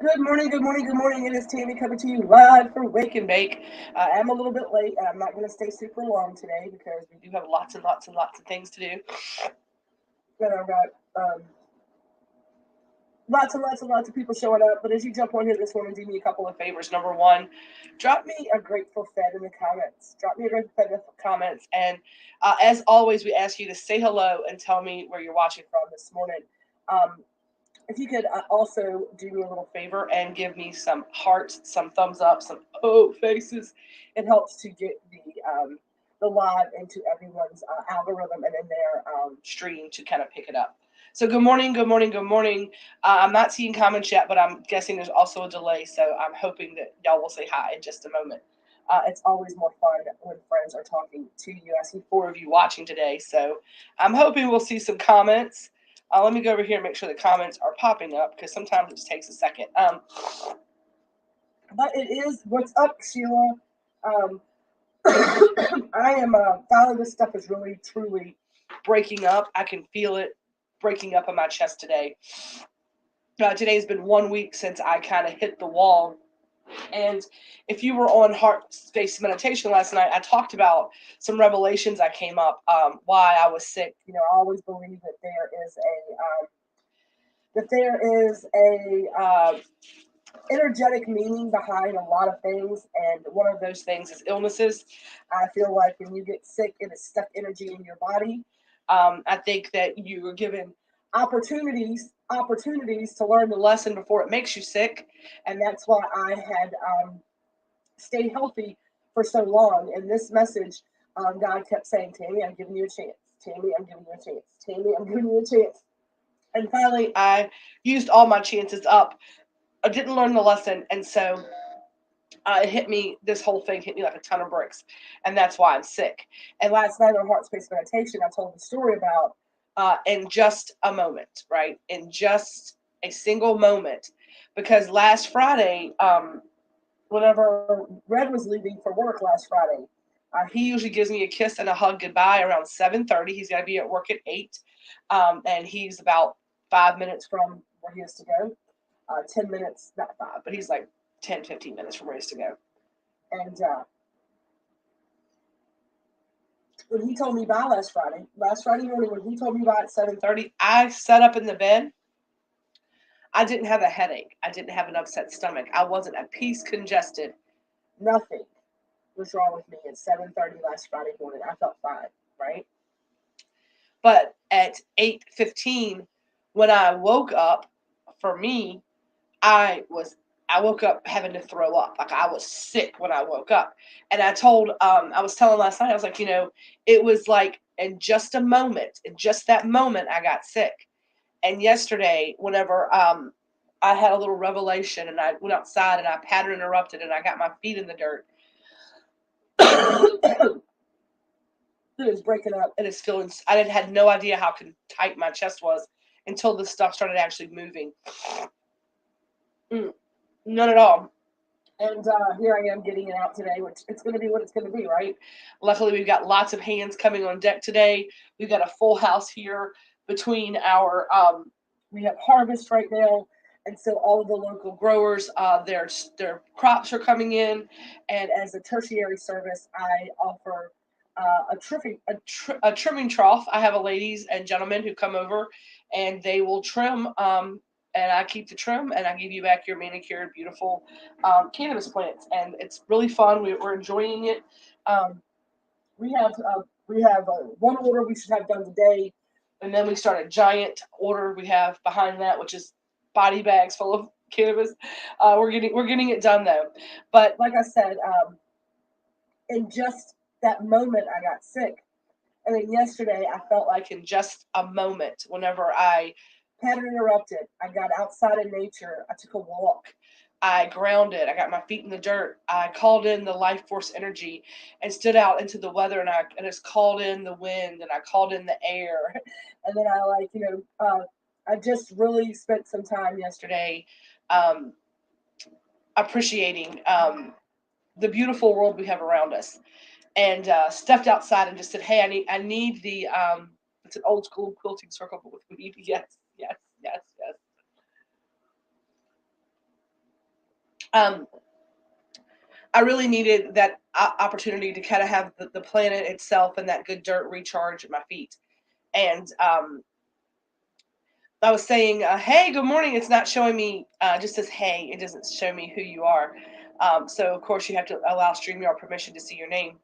Good morning, good morning, good morning. It is Tammy coming to you live from Wake and Bake. I am a little bit late. I'm not going to stay super long today because we do have lots and lots and lots of things to do. And I've got lots and lots and lots of people showing up. But as you jump on here this morning, do me a couple of favors. Number one, drop me a grateful fed in the comments. Drop me a grateful fed in the comments. And as always, we ask you to say hello and tell me where you're watching from this morning. If you could also do me a little favor and give me some hearts, some thumbs up, some faces, it helps to get the live into everyone's algorithm and in their stream to kind of pick it up. So good morning, good morning, good morning. I'm not seeing comments yet, but I'm guessing there's also a delay. So I'm hoping that y'all will say hi in just a moment. It's always more fun when friends are talking to you. I see 4 of you watching today, so I'm hoping we'll see some comments. Let me go over here and make sure the comments are popping up because sometimes it just takes a second. But it is, what's up, Sheila? I am finding this stuff is really, truly breaking up. I can feel it breaking up in my chest today. Today's been 1 week since I kind of hit the wall. And if you were on Heart Space Meditation last night, I talked about some revelations I came up, why I was sick. You know, I always believe that there is a energetic meaning behind a lot of things, and one of those things is illnesses. I feel like when you get sick, it is stuck energy in your body. I think that you were given opportunities to learn the lesson before it makes you sick, and that's why I had stayed healthy for so long. And this message, God kept saying, Tammy, I'm giving you a chance. Tammy, I'm giving you a chance. Tammy, I'm giving you a chance. And finally, I used all my chances up. I didn't learn the lesson, and so it hit me. This whole thing hit me like a ton of bricks, and that's why I'm sick. And last night on Heart Space Meditation, I told the story about in just a moment, right? In just a single moment, because last Friday, whenever Red was leaving for work last Friday, he usually gives me a kiss and a hug goodbye around 7:30. He's got to be at work at 8, and he's about 5 minutes from where he has to go. 10 minutes, not 5, but he's like 10, 15 minutes from where he has to go. And when he told me bye last Friday morning, when he told me bye at 7:30, I sat up in the bed. I didn't have a headache. I didn't have an upset stomach. I wasn't at peace, congested. Nothing was wrong with me at 7:30 last Friday morning. I felt fine, right? But at 8:15, when I woke up, for me, I woke up having to throw up. Like I was sick when I woke up. And I was telling last night, I was like, it was like in just a moment, in just that moment, I got sick. And yesterday, whenever I had a little revelation and I went outside and I pattern interrupted and I got my feet in the dirt. It is breaking up. It is feeling, I had no idea how tight my chest was until the stuff started actually moving. None at all. And here I am getting it out today, which it's going to be what it's going to be, right? Luckily, we've got lots of hands coming on deck today. We've got a full house here between our, we have harvest right now. And so all of the local growers, their crops are coming in. And as a tertiary service, I offer a trimming trough. I have ladies and gentlemen who come over and they will trim, and I keep the trim and I give you back your manicured, beautiful cannabis plants. And it's really fun. We're enjoying it. We have one order we should have done today, and then we start a giant order we have behind that, which is body bags full of cannabis. We're getting it done though. But like I said, in just that moment, I got sick. And then yesterday, I felt like in just a moment, whenever I pattern interrupted, I got outside in nature. I took a walk. I grounded. I got my feet in the dirt. I called in the life force energy and stood out into the weather, and I just called in the wind and I called in the air. And then I I just really spent some time yesterday um, appreciating the beautiful world we have around us, and stepped outside and just said, "Hey, I need the it's an old school quilting circle, but with weed." Yes, yes, yes, yes. Um, I really needed that opportunity to kind of have the planet itself and that good dirt recharge at my feet. And I was saying, "Hey, good morning." It's not showing me. Just says, "Hey." It doesn't show me who you are. So of course you have to allow StreamYard permission to see your name.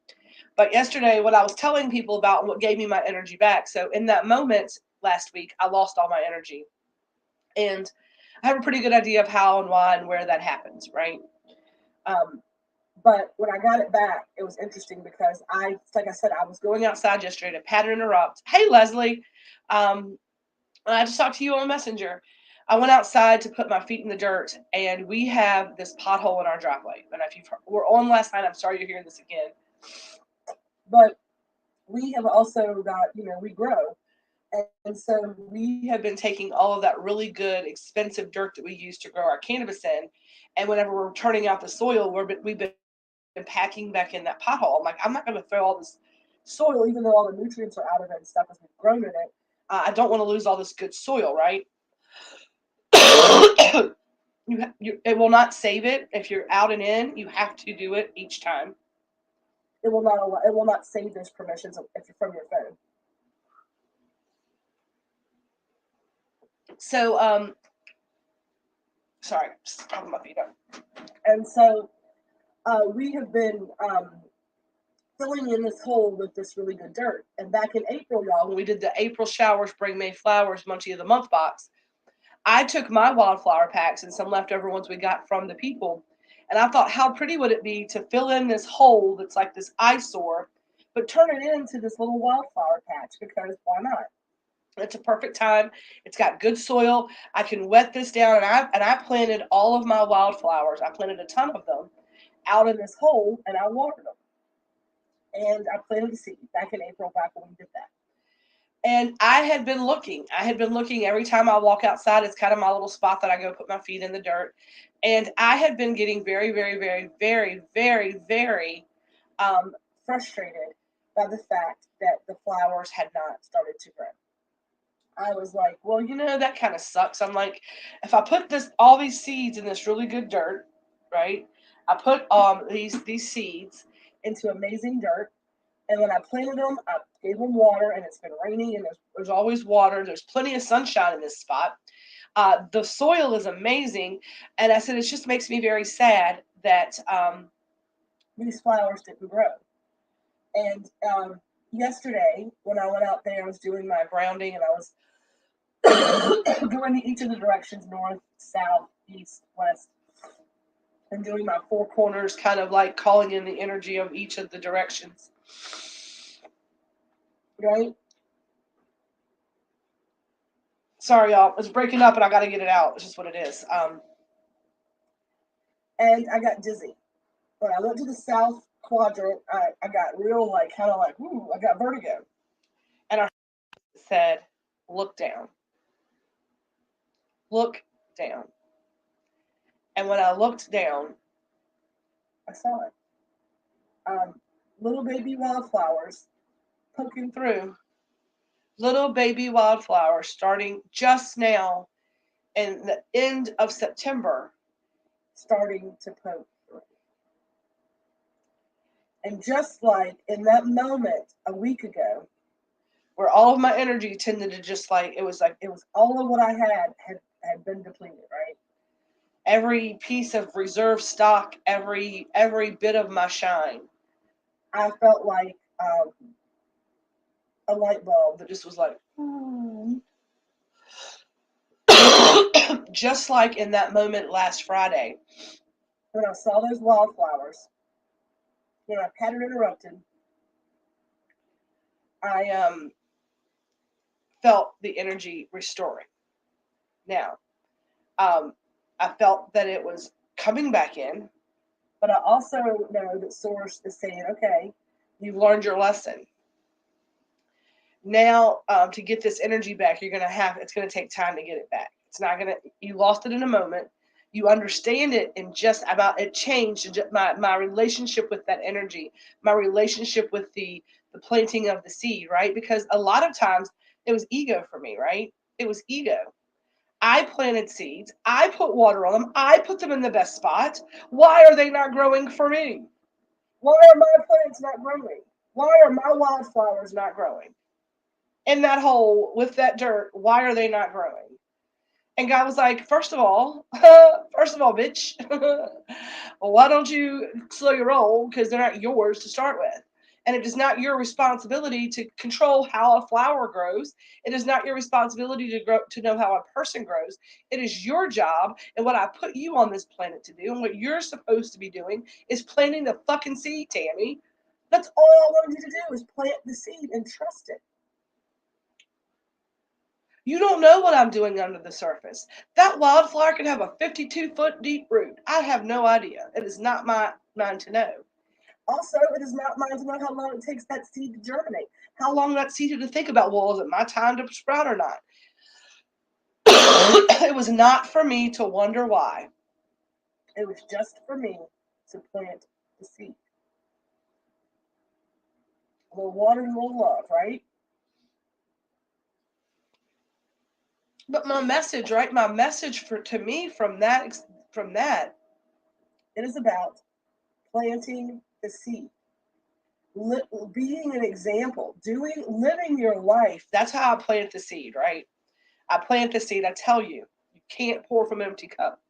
But yesterday, what I was telling people about and what gave me my energy back. So in that moment last week, I lost all my energy, and I have a pretty good idea of how and why and where that happens, right? Um, but when I got it back, it was interesting because like I said, I was going outside yesterday to pattern interrupt. Hey, Leslie, um, I just talked to you on Messenger. I went outside to put my feet in the dirt, and we have this pothole in our driveway. And if you were on last night, I'm sorry you're hearing this again. But we have also got, we grow. And so we have been taking all of that really good, expensive dirt that we use to grow our cannabis in. And whenever we're turning out the soil, we've been packing back in that pothole. I'm like, I'm not going to throw all this soil, even though all the nutrients are out of it and stuff as we've grown in it. I don't want to lose all this good soil, right? It will not save it if you're out and in. You have to do it each time. It will not save those permissions if you're from your phone. So sorry, just having my feet up. And so we have been filling in this hole with this really good dirt. And back in April, y'all, when we did the April showers, bring May flowers, Munchie of the Month box, I took my wildflower packs and some leftover ones we got from the people. And I thought, how pretty would it be to fill in this hole that's like this eyesore, but turn it into this little wildflower patch, because why not? It's a perfect time. It's got good soil. I can wet this down, and I planted all of my wildflowers. I planted a ton of them out in this hole, and I watered them. And I planted the seed back in April, back when we did that. And I had been looking. I had been looking every time I walk outside. It's kind of my little spot that I go put my feet in the dirt. And I had been getting very, very, very, very, very, very frustrated by the fact that the flowers had not started to grow. I was like, well, that kind of sucks. I'm like, if I put all these seeds in this really good dirt, right? I put these seeds into amazing dirt, and when I planted them, I gave them water, and it's been raining, and there's always water. There's plenty of sunshine in this spot. The soil is amazing, and I said it just makes me very sad that these flowers didn't grow. And yesterday, when I went out there, I was doing my grounding, and I was going each of the directions: north, south, east, west, and doing my four corners, kind of like calling in the energy of each of the directions. Right? Sorry, y'all. It's breaking up, and I got to get it out. It's just what it is. And I got dizzy. When I went to the south quadrant, I got real, kind of like, ooh, I got vertigo. And I said, look down. Look down. And when I looked down, I saw it. Little baby wildflowers poking through. Little baby wildflowers starting just now in the end of September, starting to poke through. And just like in that moment a week ago, where all of my energy tended to just it was all of what I had been depleted, right? Every piece of reserve stock, every bit of my shine. I felt like a light bulb that just was like, just like in that moment last Friday, when I saw those wildflowers, when I pattern interrupted, I felt the energy restoring. Now, I felt that it was coming back in. But I also know that Source is saying, okay, you've learned your lesson. Now, to get this energy back, it's going to take time to get it back. It's not going to, you lost it in a moment. You understand it and just about it changed my relationship with that energy, my relationship with the planting of the seed, right? Because a lot of times it was ego for me, right? It was ego. I planted seeds. I put water on them. I put them in the best spot. Why are they not growing for me? Why are my plants not growing? Why are my wildflowers not growing? In that hole with that dirt, why are they not growing? And God was like, first of all, bitch, well, why don't you slow your roll? Because they're not yours to start with. And it is not your responsibility to control how a flower grows. It is not your responsibility to know how a person grows. It is your job. And what I put you on this planet to do, and what you're supposed to be doing, is planting the fucking seed, Tammy. That's all I wanted you to do is plant the seed and trust it. You don't know what I'm doing under the surface. That wildflower could have a 52-foot deep root. I have no idea. It is not mine to know. Also, it is not mine to know how long it takes that seed to germinate. How long that seed to think about, well, is it my time to sprout or not? It was not for me to wonder why. It was just for me to plant the seed. A little water and a little love, right? But my message, right? My message to me from that, it is about planting the seed, being an example, living your life. That's how I plant the seed, right? I plant the seed. I tell you, you can't pour from an empty cup.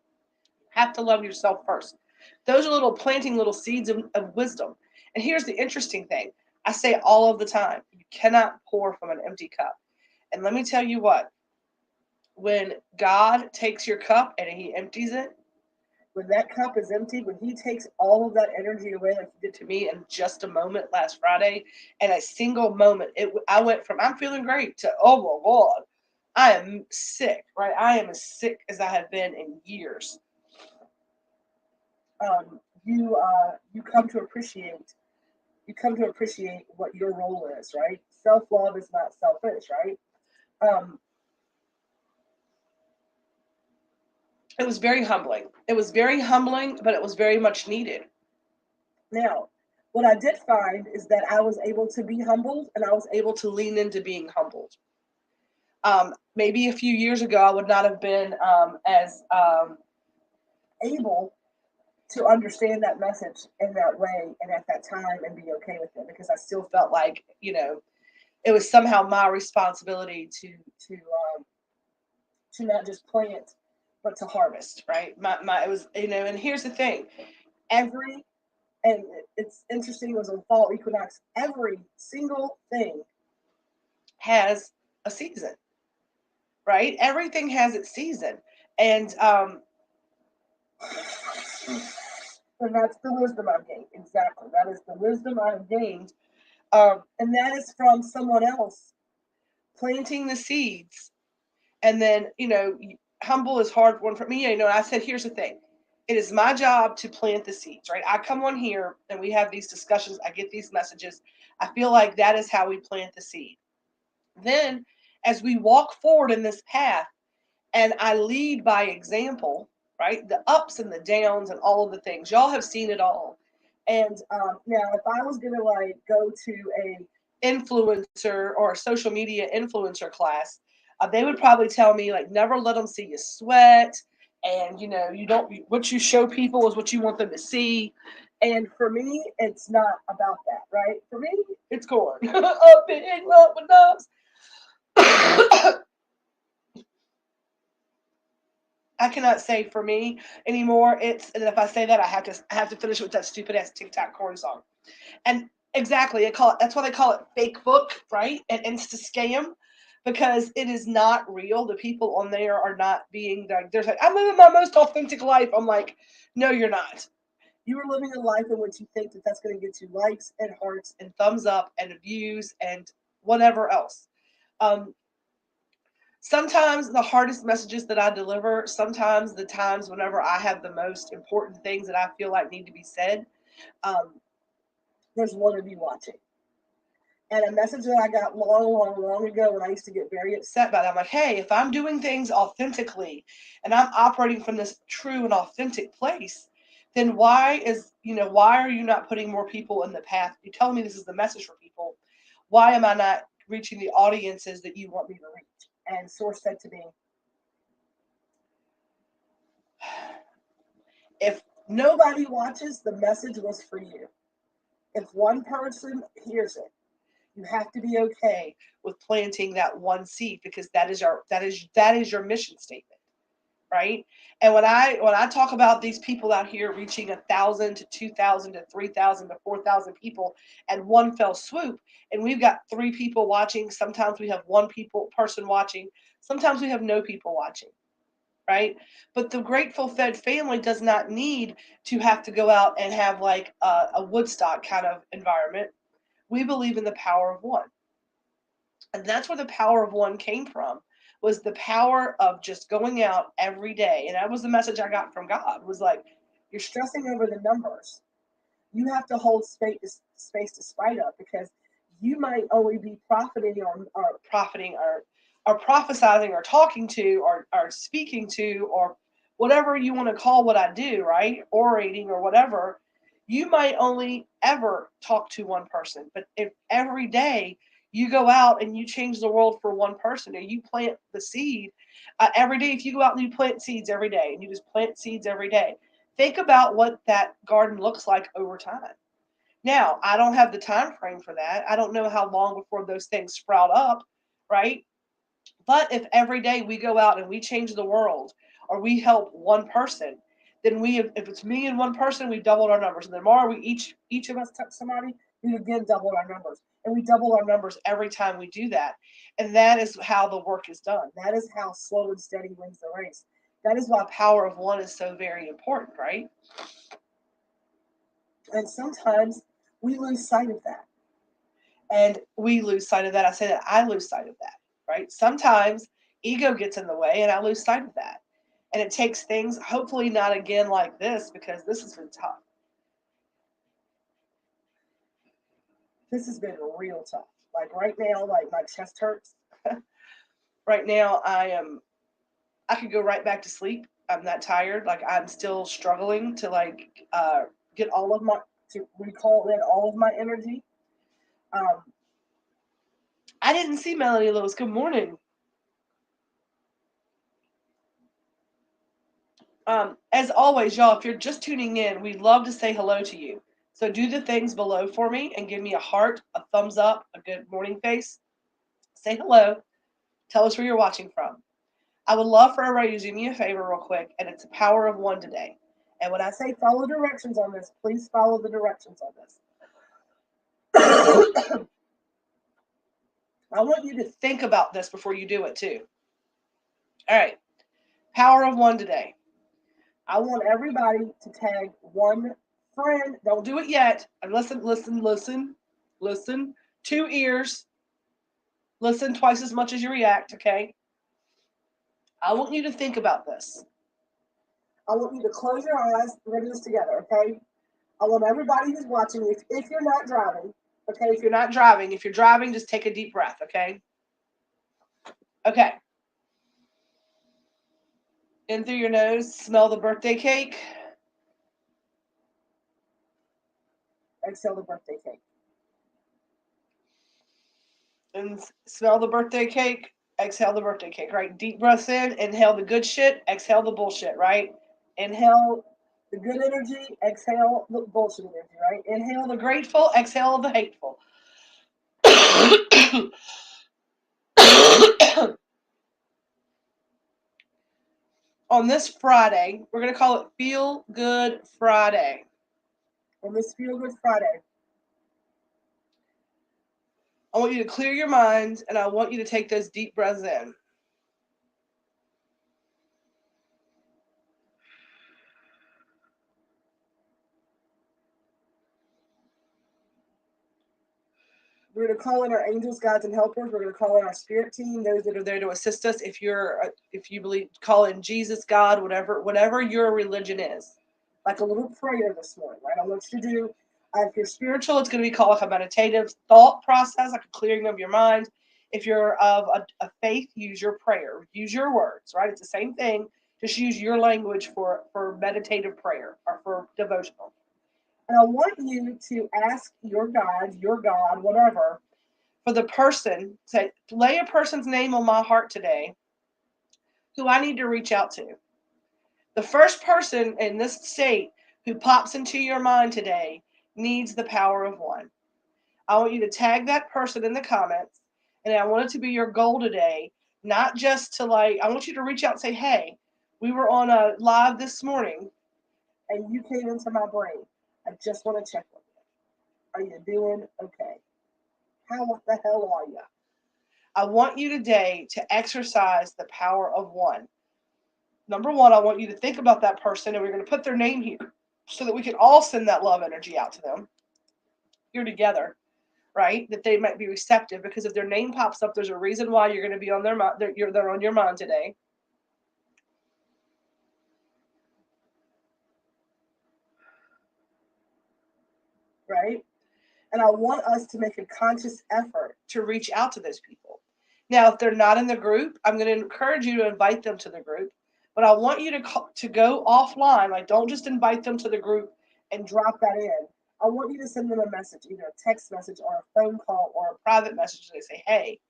You have to love yourself first. Those are planting little seeds of wisdom. And here's the interesting thing. I say all of the time, you cannot pour from an empty cup. And let me tell you what, when God takes your cup and he empties it, when that cup is empty, when he takes all of that energy away, like he did to me in just a moment last Friday, in a single moment, I went from I'm feeling great to, oh my God, I am sick, right? I am as sick as I have been in years. You come to appreciate what your role is, right? Self-love is not selfish, right? It was very humbling. It was very humbling, but it was very much needed. Now, what I did find is that I was able to be humbled and I was able to lean into being humbled. Maybe a few years ago, I would not have been as able to understand that message in that way and at that time and be okay with it, because I still felt like, it was somehow my responsibility to not just plant, but to harvest, right? It was, and here's the thing, and it's interesting, it was a fall equinox, every single thing has a season, right? Everything has its season. And that's the wisdom I've gained. Exactly. That is the wisdom I've gained. And that is from someone else planting the seeds. And then, humble is hard one for me. I said, here's the thing. It is my job to plant the seeds, right? I come on here and we have these discussions. I get these messages. I feel like that is how we plant the seed. Then, as we walk forward in this path, and I lead by example, right? The ups and the downs and all of the things. Y'all have seen it all. And now, if I was gonna go to a influencer or a social media influencer class, they would probably tell me never let them see you sweat, and you don't, what you show people is what you want them to see. And for me, it's not about that, right? For me, it's corn. A big lump of nuts. I cannot say for me anymore. And if I say that, I have to finish with that stupid ass TikTok corn song. And exactly, that's why they call it fake book, right? And Insta scam, because it is not real. The people on there are not being there's I'm living my most authentic life. I'm like, no, you're not. You are living a life in which you think that that's going to get you likes and hearts and thumbs up and views and whatever else. Sometimes the hardest messages that I deliver, sometimes the times whenever I have the most important things that I feel like need to be said, um, there's one of you watching. And a message that I got long ago when I used to get very upset about it, I'm like, hey, if I'm doing things authentically and I'm operating from this true and authentic place, then why are you not putting more people in the path? You're telling me this is the message for people. Why am I not reaching the audiences that you want me to reach? And Source said to me, if nobody watches, the message was for you. If one person hears it, you have to be okay with planting that one seed because that is your mission statement, right? And when I talk about these people out here reaching 1,000 to 2,000 to 3,000 to 4,000 people at one fell swoop, and we've got 3 people watching. Sometimes we have one person watching. Sometimes we have no people watching, right? But the Grateful Fed family does not need to have to go out and have like a Woodstock kind of environment. We believe in the power of one. And that's where the power of one came from, was the power of just going out every day. And that was the message I got from God, was like, you're stressing over the numbers. You have to hold space to spite up, because you might only be profiting or prophesizing or talking to or speaking to or whatever you want to call what I do, right? Orating or whatever. You might only ever talk to one person, but if every day you go out and you change the world for one person, or you plant the seed every day, if you go out and you plant seeds every day and you just plant seeds every day, think about what that garden looks like over time. Now, I don't have the time frame for that. I don't know how long before those things sprout up, right? But if every day we go out and we change the world or we help one person, then if it's me and one person, we doubled our numbers. And then tomorrow we each of us touch somebody, we again doubled our numbers. And we double our numbers every time we do that. And that is how the work is done. That is how slow and steady wins the race. That is why power of one is so very important, right? And sometimes we lose sight of that. And we lose sight of that. I say that I lose sight of that, right? Sometimes ego gets in the way and I lose sight of that. And it takes things, hopefully not again like this, because this has been tough. This has been real tough. Like right now, like my chest hurts. Right now, I could go right back to sleep. I'm that tired. Like I'm still struggling to get to recall in all of my energy. Um, I didn't see Melanie Lewis. Good morning. As always, y'all, if you're just tuning in, we'd love to say hello to you. So do the things below for me and give me a heart, a thumbs up, a good morning face. Say hello. Tell us where you're watching from. I would love for everybody to do me a favor real quick, and it's the power of one today. And when I say follow directions on this, please follow the directions on this. I want you to think about this before you do it too. All right. Power of one today. I want everybody to tag one friend. Don't do it yet. And listen. 2 ears. Listen twice as much as you react, okay? I want you to think about this. I want you to close your eyes. We're going to do this together, okay? I want everybody who's watching, if you're not driving, okay? If you're driving, just take a deep breath, okay? Okay. In through your nose, smell the birthday cake. Exhale the birthday cake. And smell the birthday cake. Exhale the birthday cake, right? Deep breaths in, inhale the good shit, exhale the bullshit, right? Inhale the good energy, exhale the bullshit energy, right? Inhale the grateful, exhale the hateful. On this Friday, we're going to call it Feel Good Friday. On this Feel Good Friday, I want you to clear your mind and I want you to take those deep breaths in. We're going to call in our angels, guides, and helpers. We're going to call in our spirit team, those that are there to assist us. If you believe, call in Jesus, God, whatever your religion is. Like a little prayer this morning, right? I want you to do. If you're spiritual, it's going to be called like a meditative thought process, like a clearing of your mind. If you're of a faith, use your prayer, use your words, right? It's the same thing. Just use your language for meditative prayer or for devotional. And I want you to ask your guide, your God, whatever, for the person, say, lay a person's name on my heart today who I need to reach out to. The first person in this state who pops into your mind today needs the power of one. I want you to tag that person in the comments, and I want it to be your goal today, not just to I want you to reach out and say, hey, we were on a live this morning, and you came into my brain. I just want to check with you. Are you doing okay? How the hell are you? I want you today to exercise the power of one. Number one, I want you to think about that person, and we're going to put their name here so that we can all send that love energy out to them here together, right? That they might be receptive, because if their name pops up, there's a reason why you're going to be on their mind. They're on your mind today. Right? And I want us to make a conscious effort to reach out to those people. Now, if they're not in the group, I'm going to encourage you to invite them to the group. But I want you to go offline. Like, don't just invite them to the group and drop that in. I want you to send them a message, either a text message or a phone call or a private message. They say, hey,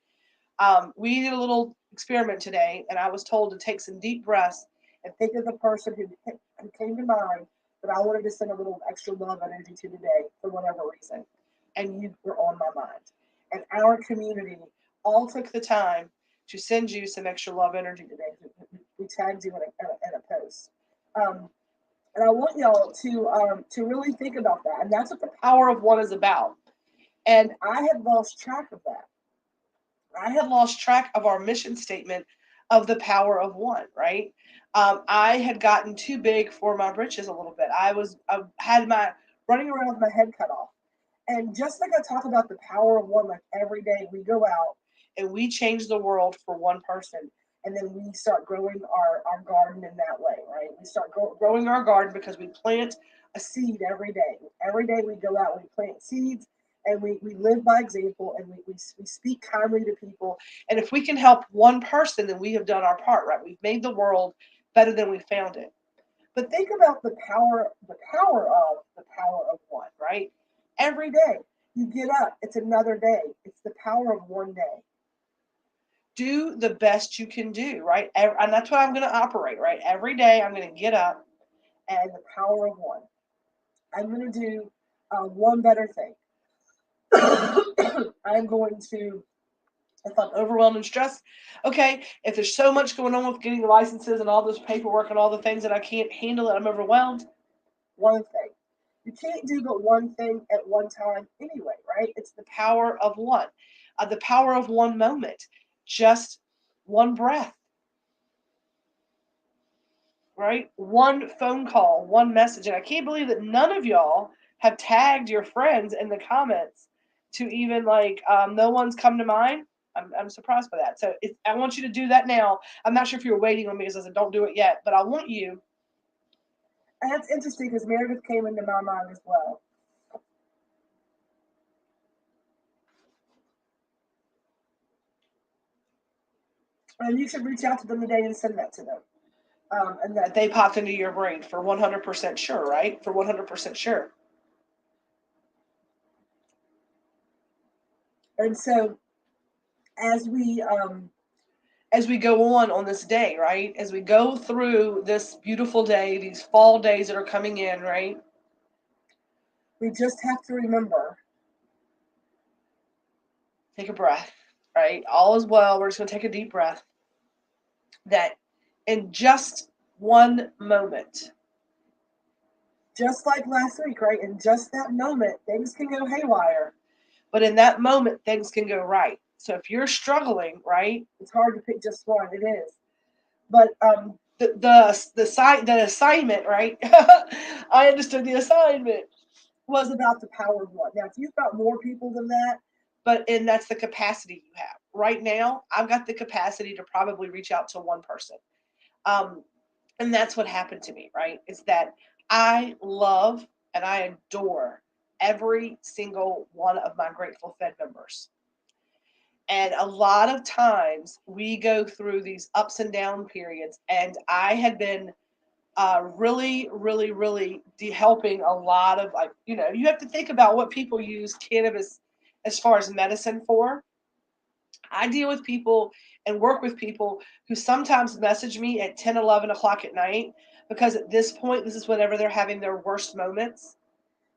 we did a little experiment today, and I was told to take some deep breaths and think of the person who came to mind that I wanted to send a little extra love energy to today for whatever reason. And you were on my mind. And our community all took the time to send you some extra love energy today. We tagged you in a post. And I want y'all to really think about that. And that's what the power of one is about. And I had lost track of that. I had lost track of our mission statement of the power of one, right? I had gotten too big for my britches a little bit. I had my running around with my head cut off. And just like I talk about the power of one, like every day we go out and we change the world for one person. And then we start growing our garden in that way, right? We start growing our garden because we plant a seed every day. Every day we go out and we plant seeds, and we live by example, and we speak kindly to people. And if we can help one person, then we have done our part, right? We've made the world better than we found it. But think about the power of one, right? Every day you get up, it's another day. It's the power of one day. Do the best you can do, right? And that's what I'm going to operate, right? Every day I'm going to get up, and the power of one. I'm going to do one better thing. I'm going to, if I'm overwhelmed and stressed, okay, if there's so much going on with getting the licenses and all this paperwork and all the things that I can't handle, that I'm overwhelmed, one thing. You can't do but one thing at one time anyway, right? It's the power of one. The power of one moment. Just one breath. Right? One phone call, one message. And I can't believe that none of y'all have tagged your friends in the comments to even no one's come to mind. I'm surprised by that. So I want you to do that now. I'm not sure if you're waiting on me, because I said don't do it yet, but I want you. And that's interesting because Meredith came into my mind as well. And you should reach out to them today and send that to them. And that they popped into your brain for 100% sure, right? For 100% sure. And so as we go on this day, right? As we go through this beautiful day, these fall days that are coming in, right? We just have to remember, take a breath, right? All is well. We're just going to take a deep breath. That in just one moment, just like last week, right? In just that moment, things can go haywire. But in that moment, things can go right. So if you're struggling, right, it's hard to pick just one. It is. But the assignment, right? I understood the assignment was about the power of one. Now, if you've got more people than that, and that's the capacity you have. Right now, I've got the capacity to probably reach out to one person. Um, and that's what happened to me, right? Is that I love and I adore every single one of my Grateful Fed members. And a lot of times we go through these ups and down periods, and I had been really, really, really helping a lot of, like, you have to think about what people use cannabis as far as medicine for. I deal with people and work with people who sometimes message me at 10, 11 o'clock at night because at this point, this is whenever they're having their worst moments.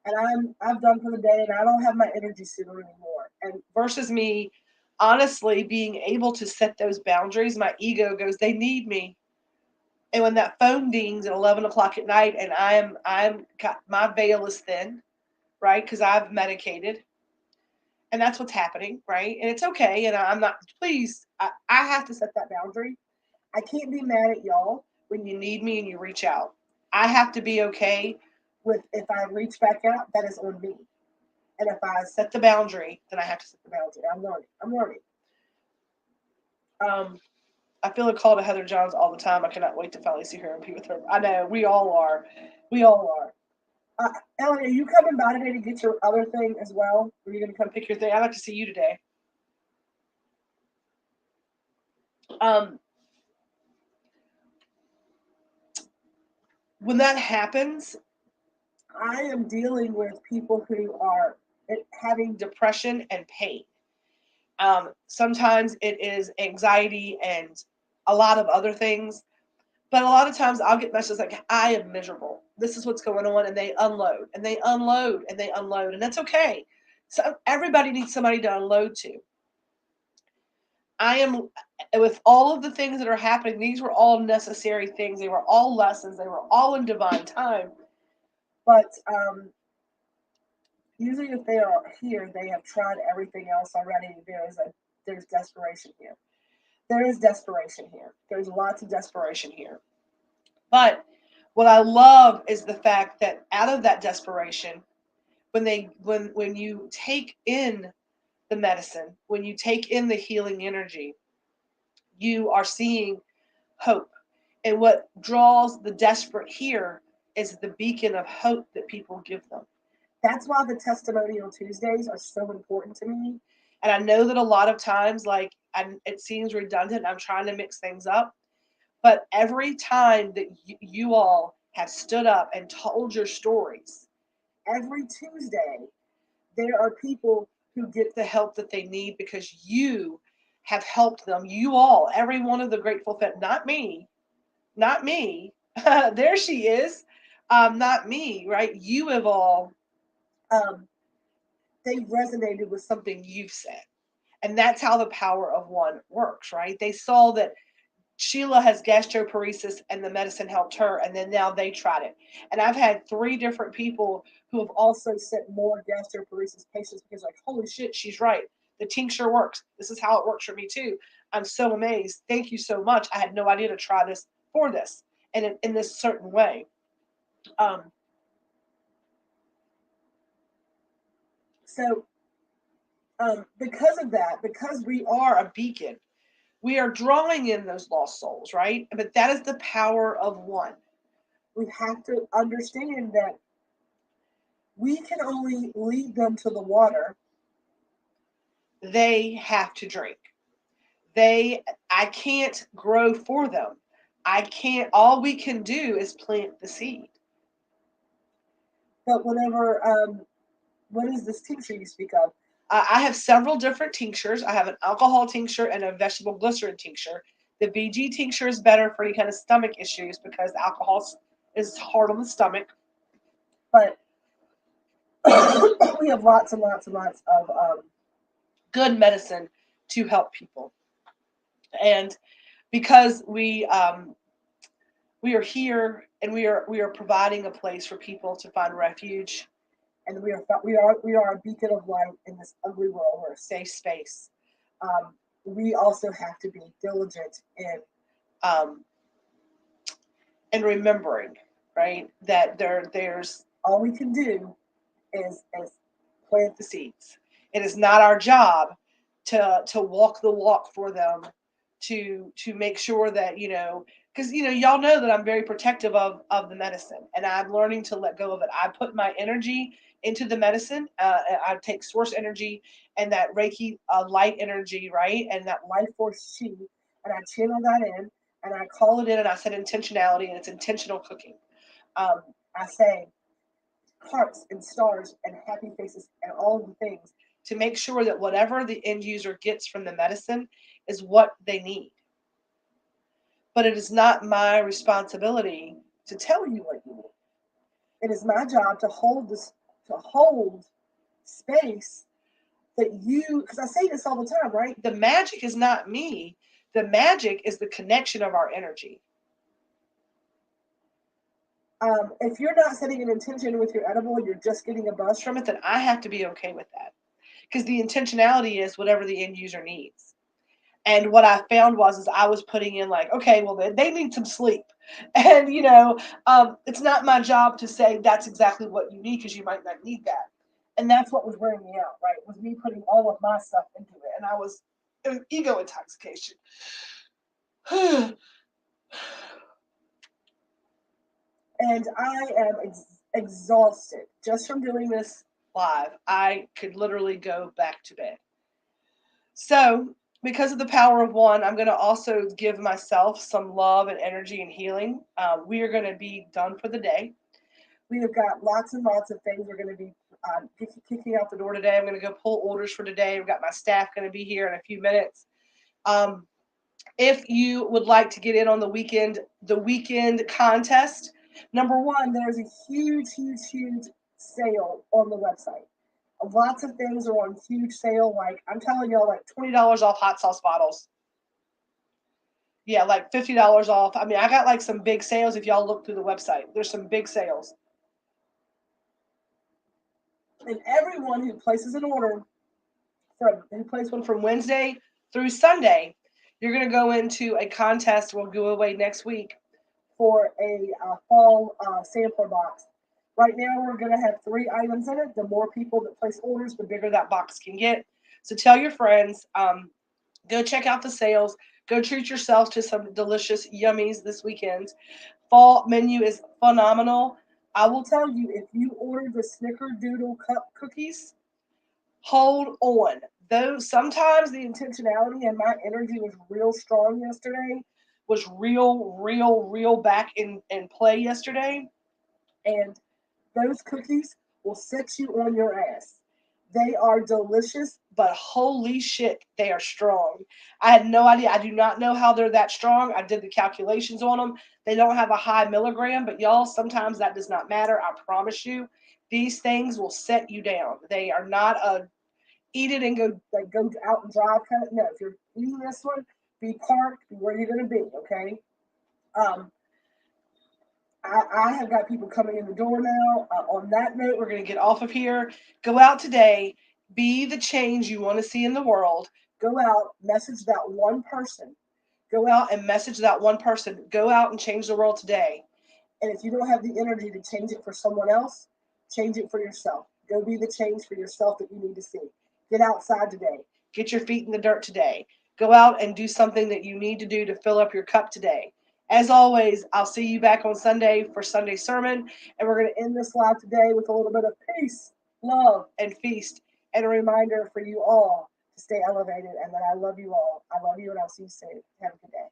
And I've done for the day and I don't have my energy suitor anymore. And versus me honestly being able to set those boundaries, my ego goes, they need me. And when that phone dings at 11 o'clock at night and my veil is thin, right? Because I've medicated and that's what's happening, right? And it's okay. And I'm not, please, I have to set that boundary. I can't be mad at y'all when you need me and you reach out. I have to be okay with if I reach back out, that is on me. And if I set the boundary, then I have to set the boundary. I'm learning. I'm learning. I feel a call to Heather Johns all the time. I cannot wait to finally see her and be with her. I know we all are. We all are. Ellen, are you coming by today to get your other thing as well? Or are you going to come pick your thing? I'd like to see you today. Um, when that happens, I am dealing with people who are having depression and pain. Sometimes it is anxiety and a lot of other things. But a lot of times I'll get messages like, I am miserable. This is what's going on. And they unload and they unload and they unload. And that's okay. So everybody needs somebody to unload to. I am, with all of the things that are happening, these were all necessary things. They were all lessons. They were all in divine time. But usually if they are here, they have tried everything else already. There's desperation here. There is desperation here. There's lots of desperation here. But what I love is the fact that out of that desperation, when you take in the medicine, when you take in the healing energy, you are seeing hope. And what draws the desperate here is the beacon of hope that people give them. That's why the testimonial Tuesdays are so important to me. And I know that a lot of times, it seems redundant. I'm trying to mix things up. But every time that you all have stood up and told your stories, every Tuesday, there are people who get the help that they need because you have helped them. You all, every one of the Grateful Fed, not me, not me. There she is. Not me, right? You have all, they resonated with something you've said. And that's how the power of one works, right? They saw that Sheila has gastroparesis and the medicine helped her, and then now they tried it. And I've had 3 different people who have also sent more gastroparesis patients because, like, holy shit, she's right. The tincture works. This is how it works for me too. I'm so amazed. Thank you so much. I had no idea to try this for this and in this certain way. Um, so because of that, because we are a beacon, we are drawing in those lost souls, right? But that is the power of one. We have to understand that we can only lead them to the water. They have to drink. I can't grow for them. All we can do is plant the seed. But what is this tincture you speak of? I have several different tinctures. I have an alcohol tincture and a vegetable glycerin tincture. The VG tincture is better for any kind of stomach issues because alcohol is hard on the stomach. But we have lots and lots and lots of good medicine to help people. And because we are here and we are providing a place for people to find refuge, and we are a beacon of light in this ugly world. We're a safe space. We also have to be diligent in remembering, right, that there's all we can do is plant the seeds. It is not our job to walk the walk for them, to make sure that, because y'all know that I'm very protective of the medicine, and I'm learning to let go of it. I put my energy into the medicine. I take source energy and that Reiki light energy, right, and that life force chi, and I channel that in, and I call it in, and I set intentionality, and it's intentional cooking. Um, I say hearts and stars and happy faces and all of the things to make sure that whatever the end user gets from the medicine is what they need. But it is not my responsibility to tell you what you need. It is my job to hold space that you, because I say this all the time, right? The magic is not me. The magic is the connection of our energy. If you're not setting an intention with your edible, you're just getting a buzz from it, then I have to be okay with that. Because the intentionality is whatever the end user needs. And what I found was I was putting in like, okay, well, they need some sleep. And, it's not my job to say that's exactly what you need because you might not need that. And that's what was wearing me out, right? Was me putting all of my stuff into it. And it was ego intoxication. And I am exhausted just from doing this live. I could literally go back to bed. So, because of the power of one, I'm going to also give myself some love and energy and healing. We are going to be done for the day. We have got lots and lots of things we're going to be kicking out the door today. I'm going to go pull orders for today. We've got my staff going to be here in a few minutes. If you would like to get in on the weekend contest, number one, there's a huge, huge, huge sale on the website. Lots of things are on huge sale. Like I'm telling y'all, like $20 off hot sauce bottles. Yeah, like $50 off. I mean, I got like some big sales. If y'all look through the website, there's some big sales. And everyone who places an order who places one from Wednesday through Sunday, you're going to go into a contest we'll go away next week for a fall sampler box. Right now, we're going to have 3 items in it. The more people that place orders, the bigger that box can get. So tell your friends, go check out the sales. Go treat yourselves to some delicious yummies this weekend. Fall menu is phenomenal. I will tell you, if you order the Snickerdoodle cup cookies, hold on. Though sometimes the intentionality and my energy was real strong yesterday, was real back in play yesterday. And those cookies will set you on your ass. They are delicious, but holy shit, they are strong. I had no idea. I do not know how they're that strong. I did the calculations on them. They don't have a high milligram, but y'all, sometimes that does not matter. I promise you, these things will set you down. They are not a eat it and go out and drive kind of. No, if you're eating this one, be parked, be where you're going to be, okay? I have got people coming in the door now. On that note, we're going to get off of here. Go out today. Be the change you want to see in the world. Go out, message that one person. Go out and message that one person. Go out and change the world today. And if you don't have the energy to change it for someone else, change it for yourself. Go be the change for yourself that you need to see. Get outside today. Get your feet in the dirt today. Go out and do something that you need to do to fill up your cup today. As always, I'll see you back on Sunday for Sunday sermon. And we're going to end this live today with a little bit of peace, love, and feast. And a reminder for you all to stay elevated and that I love you all. I love you and I'll see you soon. Have a good day.